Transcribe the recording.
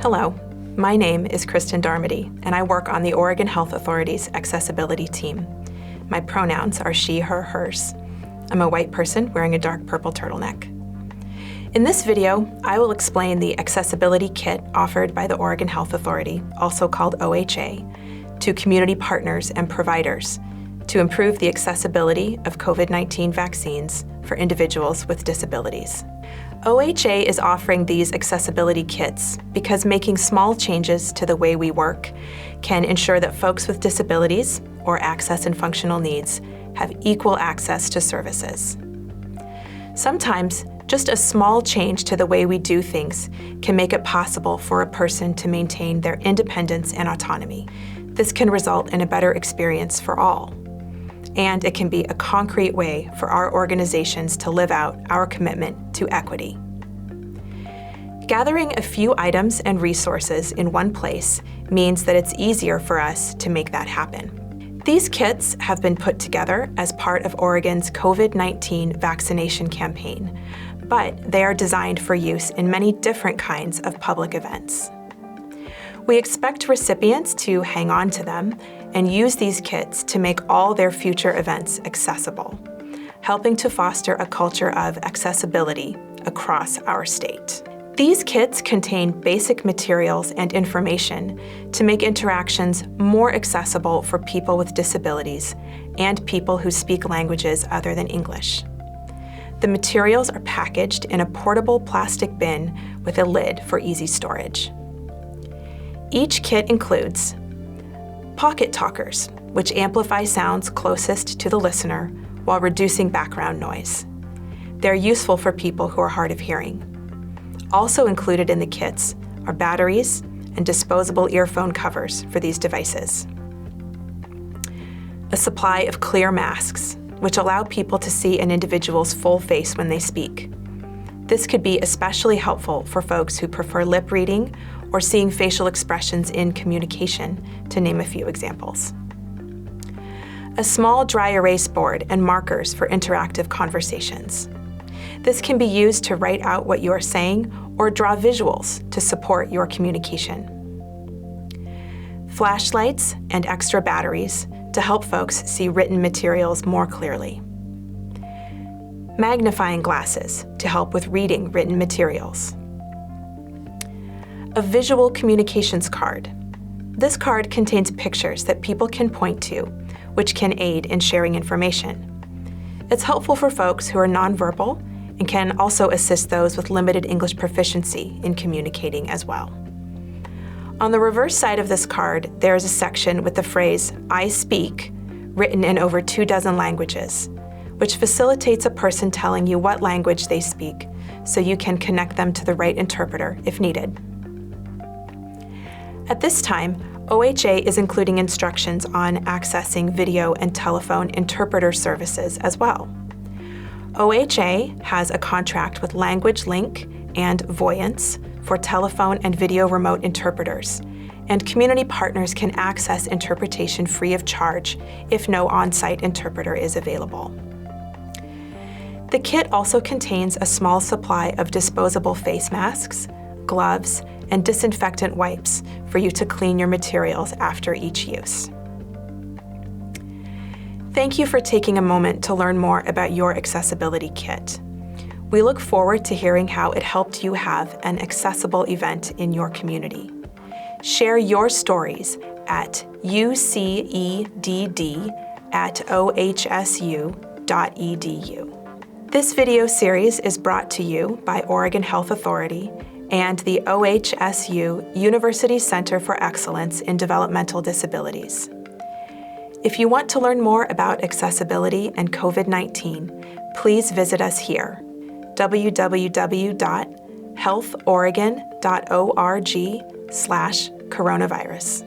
Hello, my name is Kristen Darmody, and I work on the Oregon Health Authority's accessibility team. My pronouns are she, her, hers. I'm a white person wearing a dark purple turtleneck. In this video, I will explain the accessibility kit offered by the Oregon Health Authority, also called OHA, to community partners and providers to improve the accessibility of COVID-19 vaccines for individuals with disabilities. OHA is offering these accessibility kits because making small changes to the way we work can ensure that folks with disabilities or access and functional needs have equal access to services. Sometimes, just a small change to the way we do things can make it possible for a person to maintain their independence and autonomy. This can result in a better experience for all. And it can be a concrete way for our organizations to live out our commitment to equity. Gathering a few items and resources in one place means that it's easier for us to make that happen. These kits have been put together as part of Oregon's COVID-19 vaccination campaign, but they are designed for use in many different kinds of public events. We expect recipients to hang on to them and use these kits to make all their future events accessible, helping to foster a culture of accessibility across our state. These kits contain basic materials and information to make interactions more accessible for people with disabilities and people who speak languages other than English. The materials are packaged in a portable plastic bin with a lid for easy storage. Each kit includes pocket talkers, which amplify sounds closest to the listener while reducing background noise. They're useful for people who are hard of hearing. Also included in the kits are batteries and disposable earphone covers for these devices. A supply of clear masks, which allow people to see an individual's full face when they speak. This could be especially helpful for folks who prefer lip reading or seeing facial expressions in communication, to name a few examples. A small dry erase board and markers for interactive conversations. This can be used to write out what you are saying or draw visuals to support your communication. Flashlights and extra batteries to help folks see written materials more clearly. Magnifying glasses to help with reading written materials. A visual communications card. This card contains pictures that people can point to, which can aid in sharing information. It's helpful for folks who are nonverbal and can also assist those with limited English proficiency in communicating as well. On the reverse side of this card, there is a section with the phrase, "I speak," written in over 24 languages, which facilitates a person telling you what language they speak so you can connect them to the right interpreter if needed. At this time, OHA is including instructions on accessing video and telephone interpreter services as well. OHA has a contract with LanguageLink and Voyance for telephone and video remote interpreters, and community partners can access interpretation free of charge if no on-site interpreter is available. The kit also contains a small supply of disposable face masks, gloves, and disinfectant wipes for you to clean your materials after each use. Thank you for taking a moment to learn more about your accessibility kit. We look forward to hearing how it helped you have an accessible event in your community. Share your stories at ucedd@ohsu.edu. This video series is brought to you by Oregon Health Authority and the OHSU University Center for Excellence in Developmental Disabilities. If you want to learn more about accessibility and COVID-19, please visit us here, www.healthoregon.org/coronavirus.